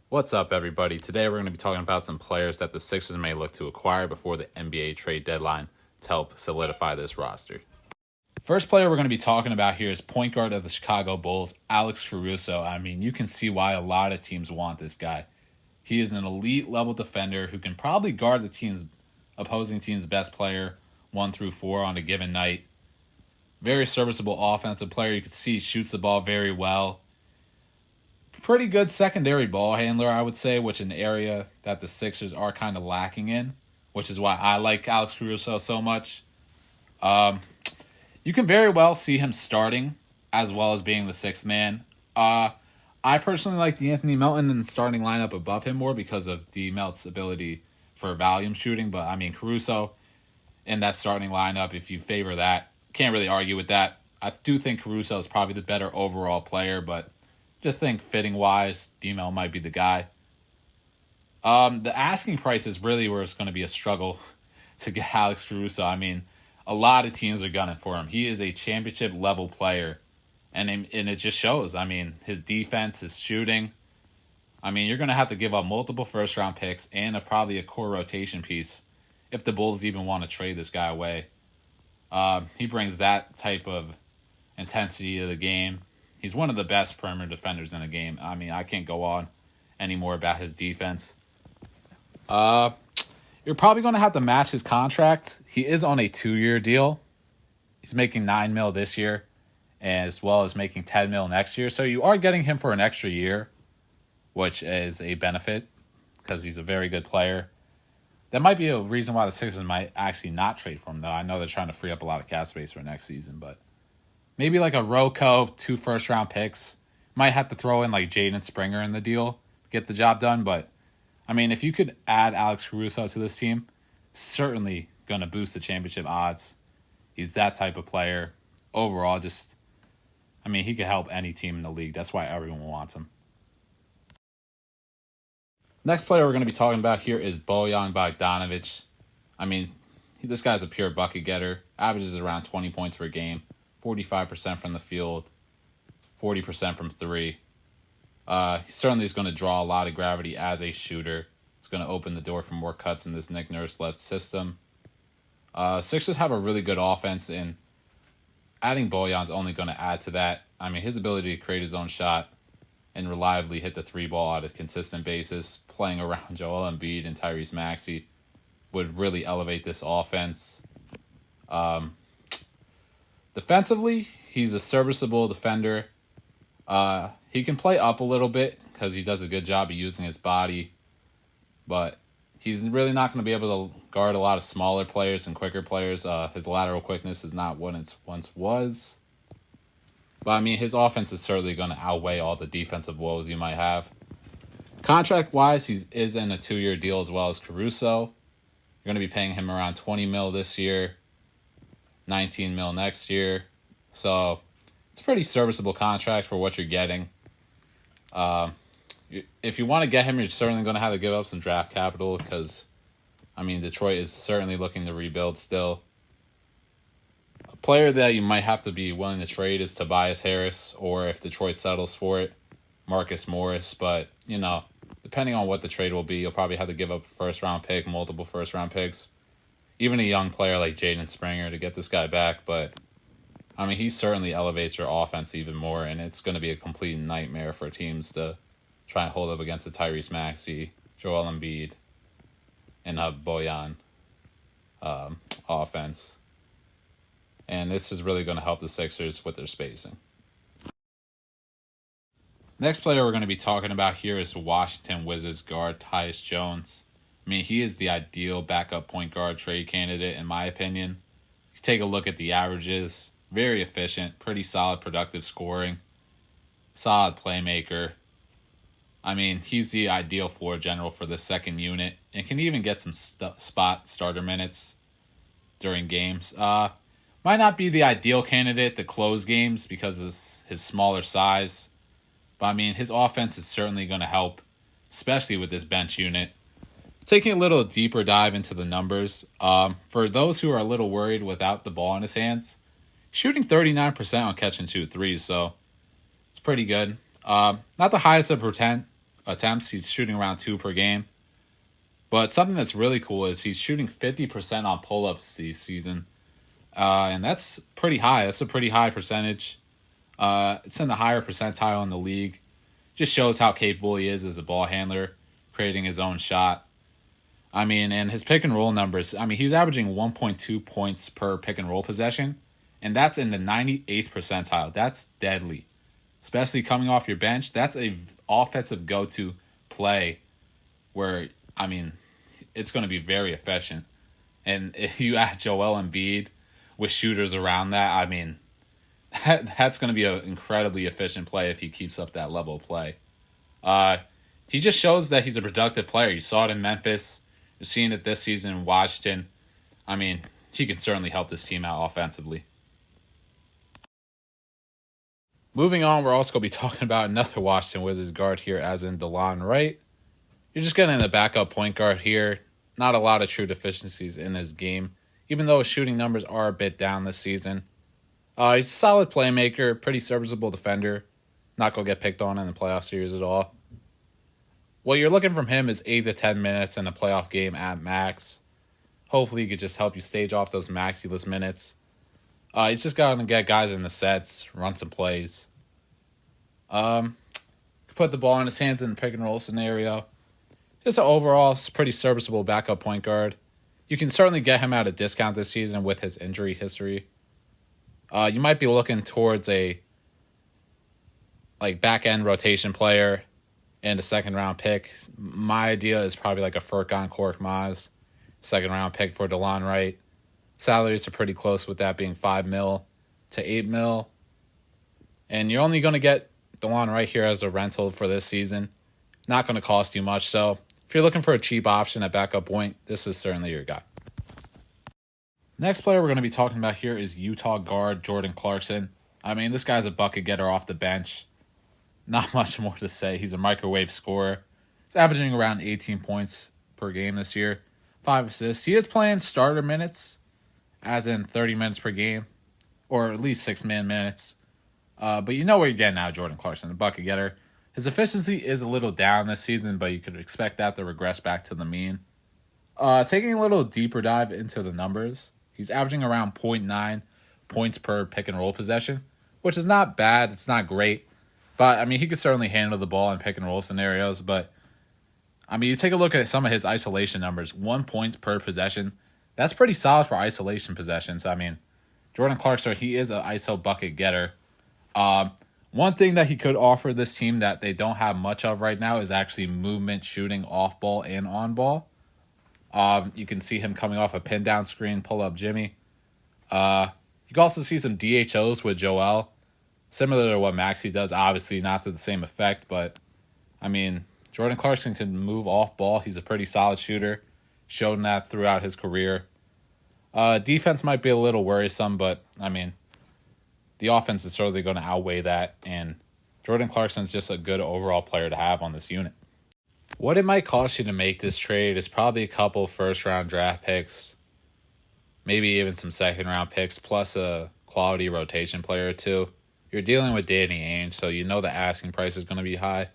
What's up, everybody? Today we're going to be talking about some players that the Sixers may look to acquire before the NBA trade deadline to help solidify this roster. First player we're going to be talking about here is point guard of the Chicago Bulls, Alex Caruso. I mean, you can see why a lot of teams want this guy. He is an elite level defender who can probably guard the opposing team's best player 1 through 4 on a given night. Very serviceable offensive player. You can see he shoots the ball very well. Pretty good secondary ball handler, I would say, which an area that the Sixers are kind of lacking in, which is why I like Alex Caruso so much. You can very well see him starting as well as being the sixth man. I personally like the Anthony Melton in the starting lineup above him more because of the Melt's ability for volume shooting. But, I mean, Caruso in that starting lineup, if you favor that, can't really argue with that. I do think Caruso is probably the better overall player, but just think fitting-wise, D-Mel might be the guy. The asking price is really where it's going to be a struggle to get Alex Caruso. I mean, a lot of teams are gunning for him. He is a championship-level player, and it just shows. I mean, his defense, his shooting. I mean, you're going to have to give up multiple first-round picks and probably a core rotation piece if the Bulls even want to trade this guy away. He brings that type of intensity to the game. He's one of the best perimeter defenders in the game. I mean, I can't go on anymore about his defense. You're probably going to have to match his contract. He is on a 2-year deal. He's making $9 million this year, as well as making $10 million next year. So you are getting him for an extra year, which is a benefit because he's a very good player. That might be a reason why the Sixers might actually not trade for him, though. I know they're trying to free up a lot of cap space for next season, but maybe like a Rocco, 2 first-round picks. Might have to throw in like Jaden Springer in the deal to get the job done. But, I mean, if you could add Alex Caruso to this team, certainly going to boost the championship odds. He's that type of player. Overall, he could help any team in the league. That's why everyone wants him. Next player we're going to be talking about here is Bojan Bogdanovic. I mean, this guy's a pure bucket getter. Averages around 20 points per game. 45% from the field, 40% from 3. He certainly is going to draw a lot of gravity as a shooter. It's going to open the door for more cuts in this Nick Nurse-led system. Sixers have a really good offense, and adding Bojan's only going to add to that. I mean, his ability to create his own shot and reliably hit the 3-ball on a consistent basis, playing around Joel Embiid and Tyrese Maxey, would really elevate this offense. Defensively, he's a serviceable defender. He can play up a little bit because he does a good job of using his body. But he's really not going to be able to guard a lot of smaller players and quicker players. His lateral quickness is not what it once was. But, I mean, his offense is certainly going to outweigh all the defensive woes you might have. Contract-wise, he is in a 2-year deal as well as Caruso. You're going to be paying him around $20 million this year. $19 million next year. So it's a pretty serviceable contract for what you're getting. If you want to get him, you're certainly going to have to give up some draft capital because, I mean, Detroit is certainly looking to rebuild still. A player that you might have to be willing to trade is Tobias Harris, or if Detroit settles for it, Marcus Morris. But, depending on what the trade will be, you'll probably have to give up a first-round pick, multiple first-round picks. Even a young player like Jaden Springer to get this guy back. But, I mean, he certainly elevates your offense even more, and it's going to be a complete nightmare for teams to try and hold up against the Tyrese Maxey, Joel Embiid, and Bojan offense. And this is really going to help the Sixers with their spacing. Next player we're going to be talking about here is Washington Wizards guard Tyus Jones. I mean, he is the ideal backup point guard trade candidate, in my opinion. You take a look at the averages. Very efficient, pretty solid productive scoring. Solid playmaker. I mean, he's the ideal floor general for the second unit and can even get some spot starter minutes during games. Might not be the ideal candidate to close games because of his smaller size. But, I mean, his offense is certainly going to help, especially with this bench unit. Taking a little deeper dive into the numbers, for those who are a little worried without the ball in his hands, shooting 39% on catching 2 threes, so it's pretty good. Not the highest of attempts. He's shooting around 2 per game. But something that's really cool is he's shooting 50% on pull-ups this season. And that's pretty high. That's a pretty high percentage. It's in the higher percentile in the league. Just shows how capable he is as a ball handler, creating his own shot. I mean, and his pick and roll numbers, I mean, he's averaging 1.2 points per pick and roll possession, and that's in the 98th percentile. That's deadly. Especially coming off your bench, that's a offensive go-to play where, I mean, it's going to be very efficient. And if you add Joel Embiid with shooters around that, I mean, that's going to be an incredibly efficient play if he keeps up that level of play. He just shows that he's a productive player. You saw it in Memphis. You're seeing it this season in Washington. I mean, he can certainly help this team out offensively. Moving on, we're also going to be talking about another Washington Wizards guard here, as in DeLon Wright. You're just getting the backup point guard here. Not a lot of true deficiencies in his game, even though his shooting numbers are a bit down this season. He's a solid playmaker, pretty serviceable defender. Not going to get picked on in the playoff series at all. What you're looking from him is 8 to 10 minutes in a playoff game at max. Hopefully he could just help you stage off those maxulous minutes. He's just got to get guys in the sets, run some plays. Put the ball in his hands in the pick and roll scenario. Just an overall pretty serviceable backup point guard. You can certainly get him at a discount this season with his injury history. You might be looking towards a back-end rotation player and a second-round pick. My idea is probably like a Furkan Korkmaz, second-round pick for DeLon Wright. Salaries are pretty close with that being $5 million to $8 million. And you're only going to get DeLon Wright here as a rental for this season. Not going to cost you much. So if you're looking for a cheap option at backup point, this is certainly your guy. Next player we're going to be talking about here is Utah guard Jordan Clarkson. I mean, this guy's a bucket getter off the bench. Not much more to say. He's a microwave scorer. He's averaging around 18 points per game this year. 5 assists. He is playing starter minutes, as in 30 minutes per game, or at least 6-man minutes. But you know where you're getting now, Jordan Clarkson, the bucket getter. His efficiency is a little down this season, but you could expect that to regress back to the mean. Taking a little deeper dive into the numbers, he's averaging around 0.9 points per pick and roll possession, which is not bad. It's not great. But, I mean, he could certainly handle the ball in pick and roll scenarios. But, I mean, you take a look at some of his isolation numbers, 1 point per possession. That's pretty solid for isolation possessions. I mean, Jordan Clarkson, he is an ISO bucket getter. One thing that he could offer this team that they don't have much of right now is actually movement shooting off ball and on ball. You can see him coming off a pin down screen, pull up Jimmy. You can also see some DHOs with Joel, similar to what Maxey does. Obviously not to the same effect, but I mean, Jordan Clarkson can move off ball. He's a pretty solid shooter. Shown that throughout his career. Defense might be a little worrisome, but I mean, the offense is certainly going to outweigh that, and Jordan Clarkson's just a good overall player to have on this unit. What it might cost you to make this trade is probably a couple first-round draft picks, maybe even some second-round picks, plus a quality rotation player or two. You're dealing with Danny Ainge, so you know the asking price is going to be high.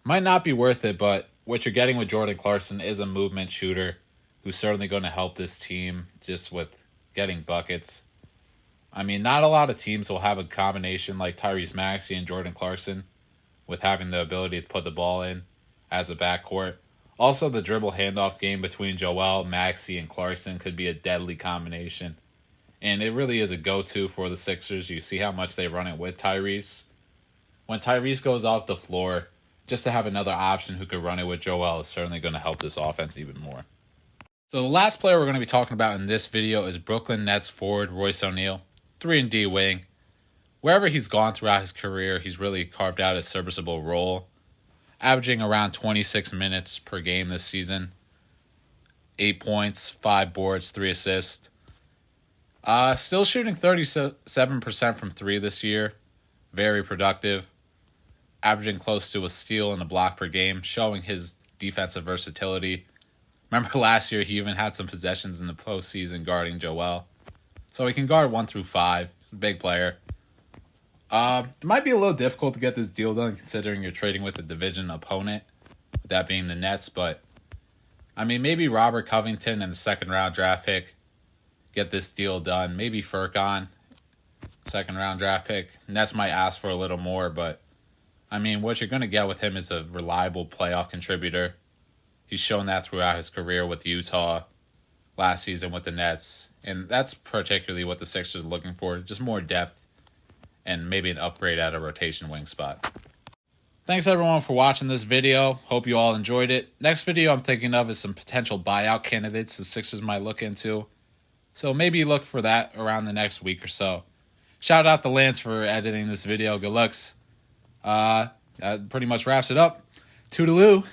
Might not be worth it, but what you're getting with Jordan Clarkson is a movement shooter who's certainly going to help this team just with getting buckets. I mean, not a lot of teams will have a combination like Tyrese Maxey and Jordan Clarkson with having the ability to put the ball in as a backcourt. Also, the dribble handoff game between Joel, Maxey, and Clarkson could be a deadly combination. And it really is a go-to for the Sixers. You see how much they run it with Tyrese. When Tyrese goes off the floor, just to have another option who could run it with Joel is certainly going to help this offense even more. So the last player we're going to be talking about in this video is Brooklyn Nets forward Royce O'Neal, 3-and-D wing. Wherever he's gone throughout his career, he's really carved out a serviceable role, averaging around 26 minutes per game this season, 8 points, 5 boards, 3 assists. Still shooting 37% from 3 this year. Very productive. Averaging close to a steal and a block per game, showing his defensive versatility. Remember last year, he even had some possessions in the postseason guarding Joel. So he can guard 1 through 5. He's a big player. It might be a little difficult to get this deal done considering you're trading with a division opponent, that being the Nets, but I mean, maybe Robert Covington and the second round draft pick get this deal done. Maybe Furkan, second round draft pick. Nets might ask for a little more, but I mean, what you're going to get with him is a reliable playoff contributor. He's shown that throughout his career with Utah, last season with the Nets, and that's particularly what the Sixers are looking for, just more depth and maybe an upgrade at a rotation wing spot. Thanks everyone for watching this video. Hope you all enjoyed it. Next video I'm thinking of is some potential buyout candidates the Sixers might look into. So maybe look for that around the next week or so. Shout out to Lance for editing this video. Good looks. That pretty much wraps it up. Toodaloo.